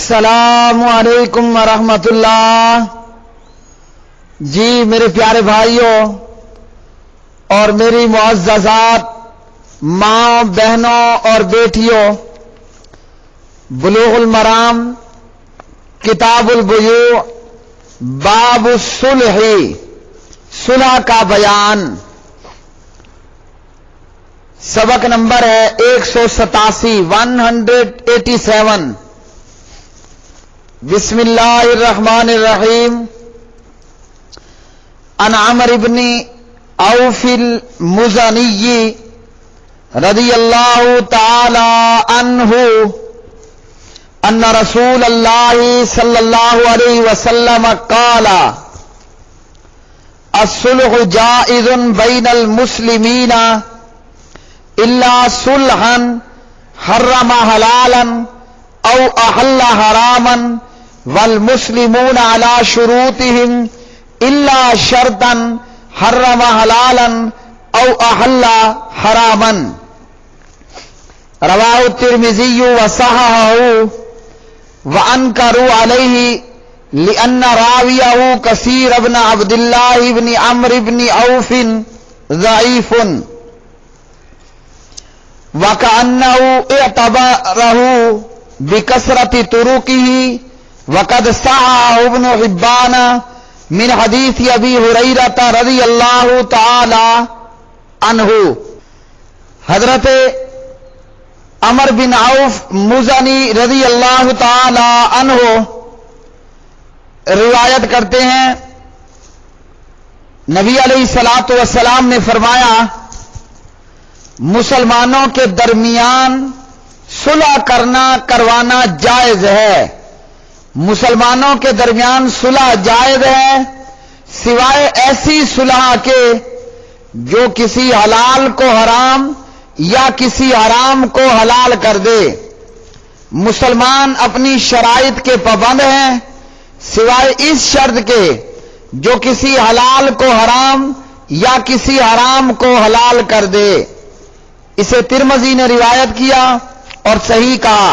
السلام علیکم ورحمۃ اللہ۔ جی میرے پیارے بھائیوں اور میری معززات ماں بہنوں اور بیٹیوں، بلوغ المرام کتاب البیوع باب الصلح، صلح کا بیان، سبق نمبر ہے 187 بسم اللہ الرحمن الرحیم۔ عن عمرو بن عوف المزنی رضی اللہ تعالی عنہ ان رسول اللہ صلی اللہ علیہ وسلم قال الصلح جائز بین المسلمین الا صلحا حرم حلالا او احل حراما والمسلمون على شروطهم الا شرطا حرم حلالا او احل حراما، رواه الترمذي وصححه وانكروا عليه لان راويه كثير بن عبد الله بن عمرو بن عوف ضعيف وكأنه اعتبره بكثرة طرقه وقد صححه ابن حبان من حدیث ابی ہریرہ رضی اللہ تعالی عنہ۔ حضرت عمرو بن عوف مزنی رضی اللہ تعالی عنہ روایت کرتے ہیں، نبی علیہ الصلوۃ والسلام نے فرمایا مسلمانوں کے درمیان صلح کروانا جائز ہے، مسلمانوں کے درمیان صلح جائز ہے سوائے ایسی صلح کے جو کسی حلال کو حرام یا کسی حرام کو حلال کر دے۔ مسلمان اپنی شرائط کے پابند ہیں سوائے اس شرط کے جو کسی حلال کو حرام یا کسی حرام کو حلال کر دے۔ اسے ترمذی نے روایت کیا اور صحیح کہا،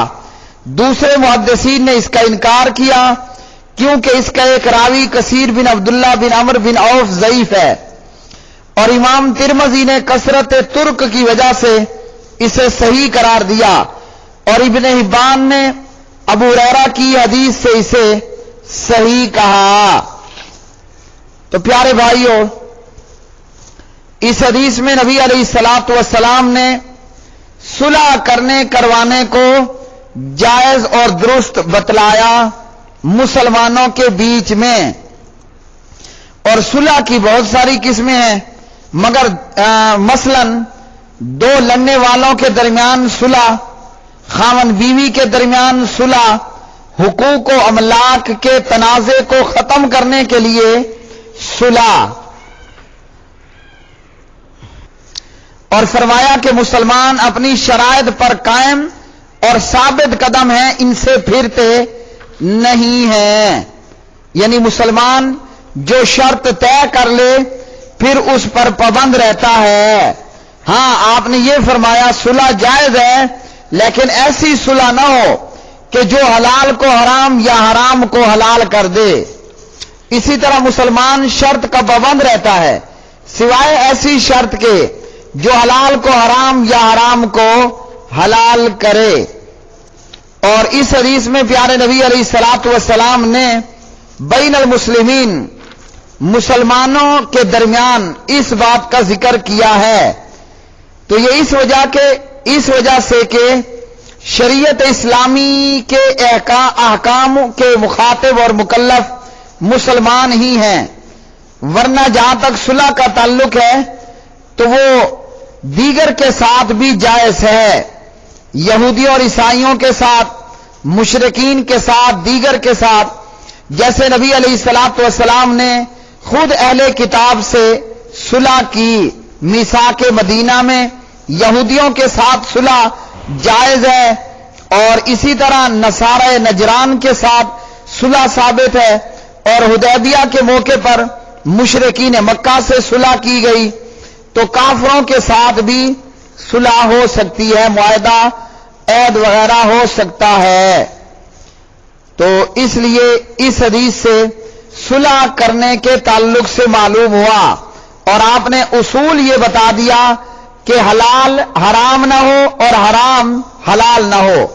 دوسرے محدثین نے اس کا انکار کیا کیونکہ اس کا ایک راوی کثیر بن عبداللہ بن عمرو بن عوف ضعیف ہے، اور امام ترمذی نے کثرت ترک کی وجہ سے اسے صحیح قرار دیا، اور ابن حبان نے ابو ہریرہ کی حدیث سے اسے صحیح کہا۔ تو پیارے بھائیوں، اس حدیث میں نبی علیہ الصلوۃ والسلام نے صلح کروانے کو جائز اور درست بتلایا مسلمانوں کے بیچ میں، اور صلح کی بہت ساری قسمیں ہیں، مگر مثلا دو لڑنے والوں کے درمیان صلح، خاوند بیوی کے درمیان صلح، حقوق و املاک کے تنازع کو ختم کرنے کے لیے صلح، اور فرمایا کہ مسلمان اپنی شرائط پر قائم اور ثابت قدم ہیں، ان سے پھرتے نہیں ہیں، یعنی مسلمان جو شرط طے کر لے پھر اس پر پابند رہتا ہے۔ ہاں آپ نے یہ فرمایا صلح جائز ہے لیکن ایسی صلح نہ ہو کہ جو حلال کو حرام یا حرام کو حلال کر دے۔ اسی طرح مسلمان شرط کا پابند رہتا ہے سوائے ایسی شرط کے جو حلال کو حرام یا حرام کو حلال کرے۔ اور اس حدیث میں پیارے نبی علیہ الصلوۃ والسلام نے بین المسلمین، مسلمانوں کے درمیان اس بات کا ذکر کیا ہے، تو یہ اس وجہ سے کہ شریعت اسلامی کے احکام کے مخاطب اور مکلف مسلمان ہی ہیں، ورنہ جہاں تک صلح کا تعلق ہے تو وہ دیگر کے ساتھ بھی جائز ہے، یہودیوں اور عیسائیوں کے ساتھ، مشرکین کے ساتھ، دیگر کے ساتھ، جیسے نبی علیہ الصلوۃ والسلام نے خود اہل کتاب سے صلح کی، میثاق مدینہ میں یہودیوں کے ساتھ صلح جائز ہے، اور اسی طرح نصارہ نجران کے ساتھ صلح ثابت ہے، اور حدیبیہ کے موقع پر مشرکین مکہ سے صلح کی گئی، تو کافروں کے ساتھ بھی صلح ہو سکتی ہے، معاہدہ عہد وغیرہ ہو سکتا ہے۔ تو اس لیے اس حدیث سے صلح کرنے کے تعلق سے معلوم ہوا، اور آپ نے اصول یہ بتا دیا کہ حلال حرام نہ ہو اور حرام حلال نہ ہو،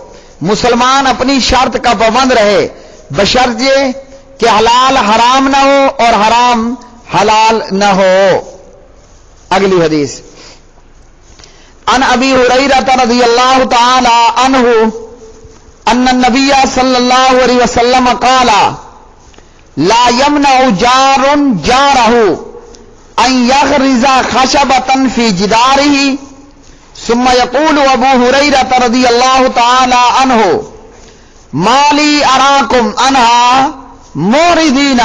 مسلمان اپنی شرط کا پابند رہے بشرط یہ کہ حلال حرام نہ ہو اور حرام حلال نہ ہو۔ اگلی حدیث، عن ابی ہریرہ رضی اللہ تعالی عنہ ان النبی صلی اللہ علیہ وسلم قال لا يمنع جار جارہ ان یغرز خشبۃ فی جدارہ، ثم یقول ابو ہریرہ رضی اللہ تعالی عنہ ما لی اراکم عنہا موردین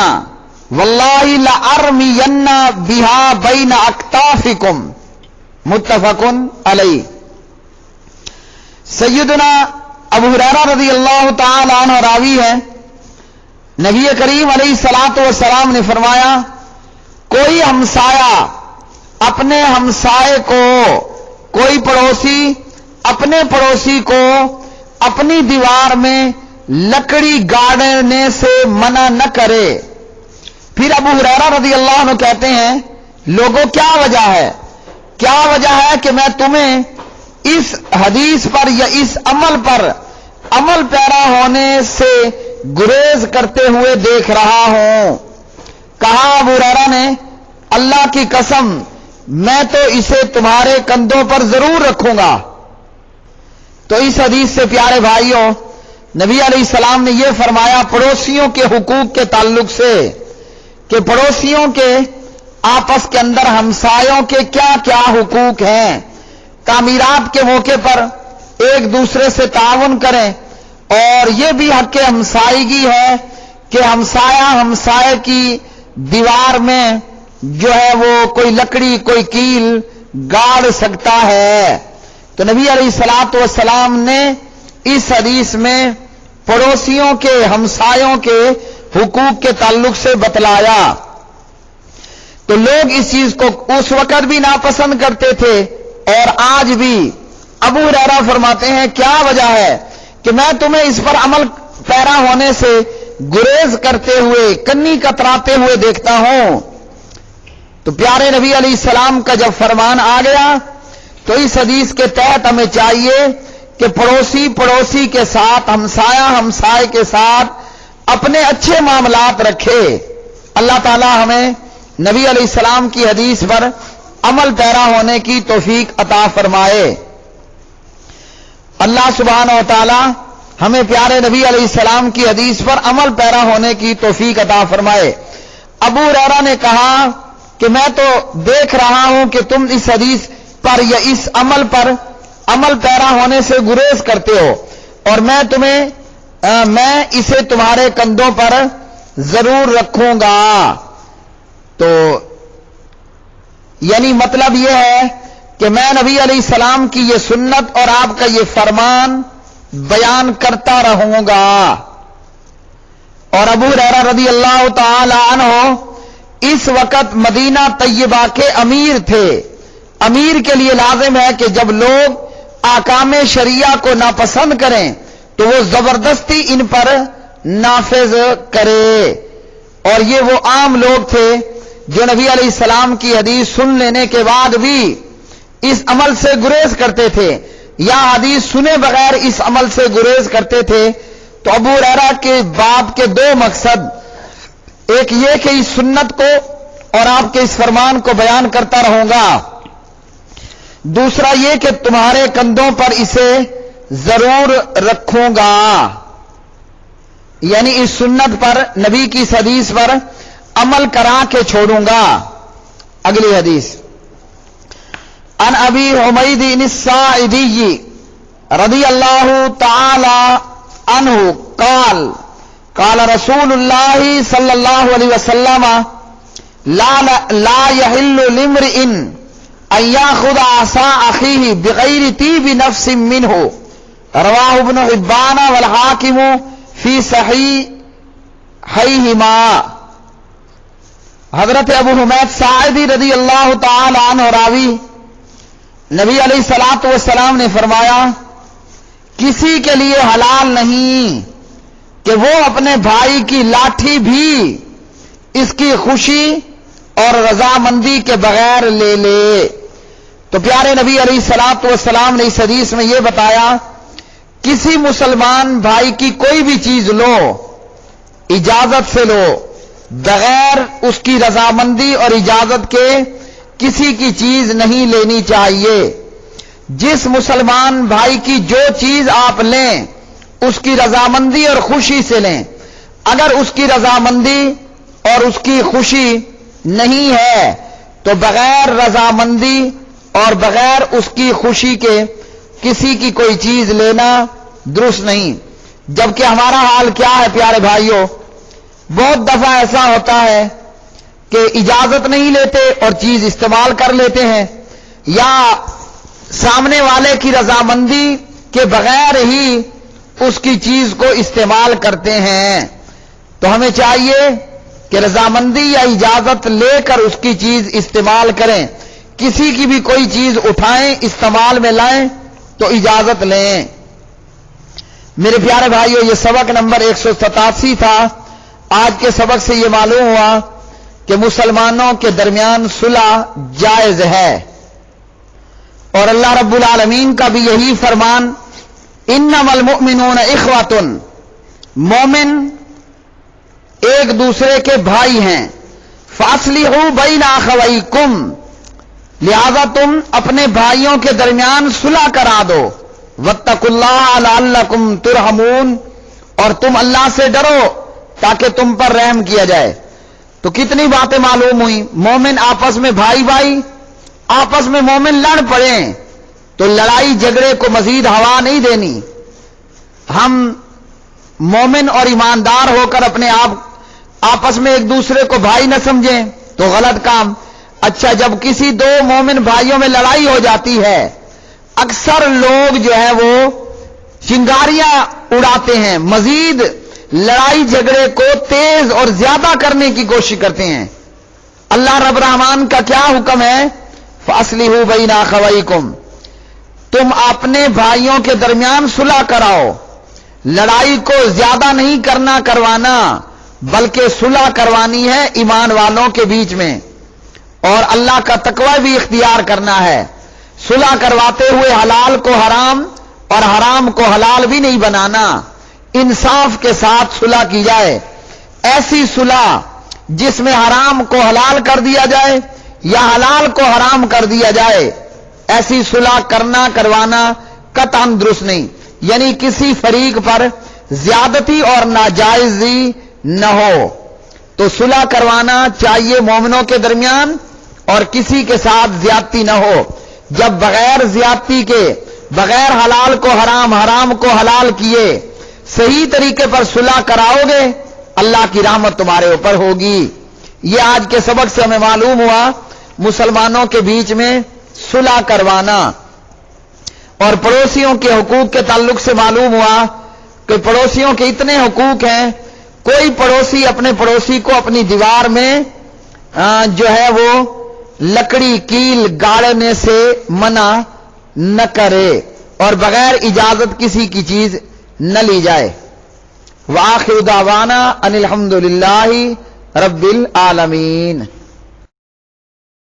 واللہ لارمین بہا بین اکتافکم، متفق علیہ۔ سیدنا ابو ہریرہ رضی اللہ تعالی عنہ راوی ہے، نبی کریم علیہ الصلوۃ والسلام نے فرمایا کوئی ہمسایہ اپنے ہمسائے کو، کوئی پڑوسی اپنے پڑوسی کو اپنی دیوار میں لکڑی گاڑنے سے منع نہ کرے۔ پھر ابو ہریرہ رضی اللہ عنہ کہتے ہیں لوگوں کیا وجہ ہے، کیا وجہ ہے کہ میں تمہیں اس حدیث پر یا اس عمل پر عمل پیرا ہونے سے گریز کرتے ہوئے دیکھ رہا ہوں؟ کہا ابو ہریرہ نے اللہ کی قسم میں تو اسے تمہارے کندھوں پر ضرور رکھوں گا۔ تو اس حدیث سے پیارے بھائیوں نبی علیہ السلام نے یہ فرمایا پڑوسیوں کے حقوق کے تعلق سے کہ پڑوسیوں کے آپس کے اندر ہمسایوں کے کیا کیا حقوق ہیں، تعمیرات کے موقع پر ایک دوسرے سے تعاون کریں، اور یہ بھی حق ہمسائیگی ہے کہ ہمسایہ ہمسائے کی دیوار میں جو ہے وہ کوئی لکڑی کوئی کیل گاڑ سکتا ہے۔ تو نبی علیہ الصلوۃ والسلام نے اس حدیث میں پڑوسیوں کے ہمسایوں کے حقوق کے تعلق سے بتلایا۔ تو لوگ اس چیز کو اس وقت بھی ناپسند کرتے تھے اور آج بھی۔ ابو ہریرہ فرماتے ہیں کیا وجہ ہے کہ میں تمہیں اس پر عمل پیرا ہونے سے گریز کرتے ہوئے کنی کتراتے ہوئے دیکھتا ہوں؟ تو پیارے نبی علیہ السلام کا جب فرمان آ گیا تو اس حدیث کے تحت ہمیں چاہیے کہ پڑوسی پڑوسی کے ساتھ، ہمسایہ ہمسائے کے ساتھ اپنے اچھے معاملات رکھے۔ اللہ تعالی ہمیں نبی علیہ السلام کی حدیث پر عمل پیرا ہونے کی توفیق عطا فرمائے۔ اللہ سبحانہ و تعالی ہمیں پیارے نبی علیہ السلام کی حدیث پر عمل پیرا ہونے کی توفیق عطا فرمائے۔ ابو ہریرہ نے کہا کہ میں تو دیکھ رہا ہوں کہ تم اس حدیث پر یا اس عمل پر عمل پیرا ہونے سے گریز کرتے ہو، اور میں اسے تمہارے کندھوں پر ضرور رکھوں گا۔ تو یعنی مطلب یہ ہے کہ میں نبی علیہ السلام کی یہ سنت اور آپ کا یہ فرمان بیان کرتا رہوں گا۔ اور ابو ہریرہ رضی اللہ تعالی عنہ اس وقت مدینہ طیبہ کے امیر تھے۔ امیر کے لیے لازم ہے کہ جب لوگ احکام شریعہ کو ناپسند کریں تو وہ زبردستی ان پر نافذ کرے، اور یہ وہ عام لوگ تھے جو نبی علیہ السلام کی حدیث سن لینے کے بعد بھی اس عمل سے گریز کرتے تھے، یا حدیث سنے بغیر اس عمل سے گریز کرتے تھے۔ تو ابو ہریرہ کے بات کے دو مقصد، ایک یہ کہ اس سنت کو اور آپ کے اس فرمان کو بیان کرتا رہوں گا، دوسرا یہ کہ تمہارے کندھوں پر اسے ضرور رکھوں گا، یعنی اس سنت پر نبی کی اس حدیث پر عمل کرا کے چھوڑوں گا۔ اگلی حدیث، عن ابی حمید الساعدی رضی اللہ تعالی عنہ قال قال رسول اللہ صلی اللہ علیہ وسلم لا يحل لامرئ ان ياخذ عصا اخیہ بغیر طیب نفس منہ، رواہ ابن حبان والحاکم فی صحیحیہما۔ حضرت ابو حمید ساعدی رضی اللہ تعالی عنہ راوی، نبی علیہ الصلوۃ والسلام نے فرمایا کسی کے لیے حلال نہیں کہ وہ اپنے بھائی کی لاٹھی بھی اس کی خوشی اور رضامندی کے بغیر لے لے۔ تو پیارے نبی علیہ الصلوۃ والسلام نے اس حدیث میں یہ بتایا، کسی مسلمان بھائی کی کوئی بھی چیز لو، اجازت سے لو، بغیر اس کی رضامندی اور اجازت کے کسی کی چیز نہیں لینی چاہیے۔ جس مسلمان بھائی کی جو چیز آپ لیں اس کی رضامندی اور خوشی سے لیں۔ اگر اس کی رضامندی اور اس کی خوشی نہیں ہے تو بغیر رضامندی اور بغیر اس کی خوشی کے کسی کی کوئی چیز لینا درست نہیں۔ جبکہ ہمارا حال کیا ہے پیارے بھائیوں، بہت دفعہ ایسا ہوتا ہے کہ اجازت نہیں لیتے اور چیز استعمال کر لیتے ہیں، یا سامنے والے کی رضامندی کے بغیر ہی اس کی چیز کو استعمال کرتے ہیں۔ تو ہمیں چاہیے کہ رضامندی یا اجازت لے کر اس کی چیز استعمال کریں۔ کسی کی بھی کوئی چیز اٹھائیں، استعمال میں لائیں تو اجازت لیں۔ میرے پیارے بھائیوں، یہ سبق نمبر 187 تھا۔ آج کے سبق سے یہ معلوم ہوا کہ مسلمانوں کے درمیان صلح جائز ہے، اور اللہ رب العالمین کا بھی یہی فرمان، انما المؤمنون اخوۃ، مومن ایک دوسرے کے بھائی ہیں، فاصلحوا بین اخویکم، لہذا تم اپنے بھائیوں کے درمیان صلح کرا دو، واتقوا اللہ لعلکم ترحمون، اور تم اللہ سے ڈرو تاکہ تم پر رحم کیا جائے۔ تو کتنی باتیں معلوم ہوئی۔ مومن آپس میں بھائی بھائی آپس میں مومن لڑ پڑیں تو لڑائی جھگڑے کو مزید ہوا نہیں دینی۔ ہم مومن اور ایماندار ہو کر اپنے آپ آپس میں ایک دوسرے کو بھائی نہ سمجھیں تو غلط کام۔ اچھا، جب کسی دو مومن بھائیوں میں لڑائی ہو جاتی ہے، اکثر لوگ جو ہے وہ چنگاریاں اڑاتے ہیں، مزید لڑائی جھگڑے کو تیز اور زیادہ کرنے کی کوشش کرتے ہیں۔ اللہ رب الرحمن کا کیا حکم ہے؟ فاصلحوا بین اخویکم، تم اپنے بھائیوں کے درمیان صلح کراؤ۔ لڑائی کو زیادہ نہیں کروانا، بلکہ صلح کروانی ہے ایمان والوں کے بیچ میں، اور اللہ کا تقوی بھی اختیار کرنا ہے۔ صلح کرواتے ہوئے حلال کو حرام اور حرام کو حلال بھی نہیں بنانا، انصاف کے ساتھ صلح کی جائے۔ ایسی صلح جس میں حرام کو حلال کر دیا جائے یا حلال کو حرام کر دیا جائے، ایسی صلح کروانا قطعاً درست نہیں، یعنی کسی فریق پر زیادتی اور ناجائزی نہ ہو۔ تو صلح کروانا چاہیے مومنوں کے درمیان، اور کسی کے ساتھ زیادتی نہ ہو۔ جب بغیر زیادتی کے، بغیر حلال کو حرام، حرام کو حلال کیے صحیح طریقے پر صلح کراؤ گے، اللہ کی رحمت تمہارے اوپر ہوگی۔ یہ آج کے سبق سے ہمیں معلوم ہوا، مسلمانوں کے بیچ میں صلح کروانا۔ اور پڑوسیوں کے حقوق کے تعلق سے معلوم ہوا کہ پڑوسیوں کے اتنے حقوق ہیں، کوئی پڑوسی اپنے پڑوسی کو اپنی دیوار میں جو ہے وہ لکڑی کیل گاڑنے سے منع نہ کرے، اور بغیر اجازت کسی کی چیز نہ لی جائے۔ وآخر دعوانا ان الحمد للہ رب العالمین۔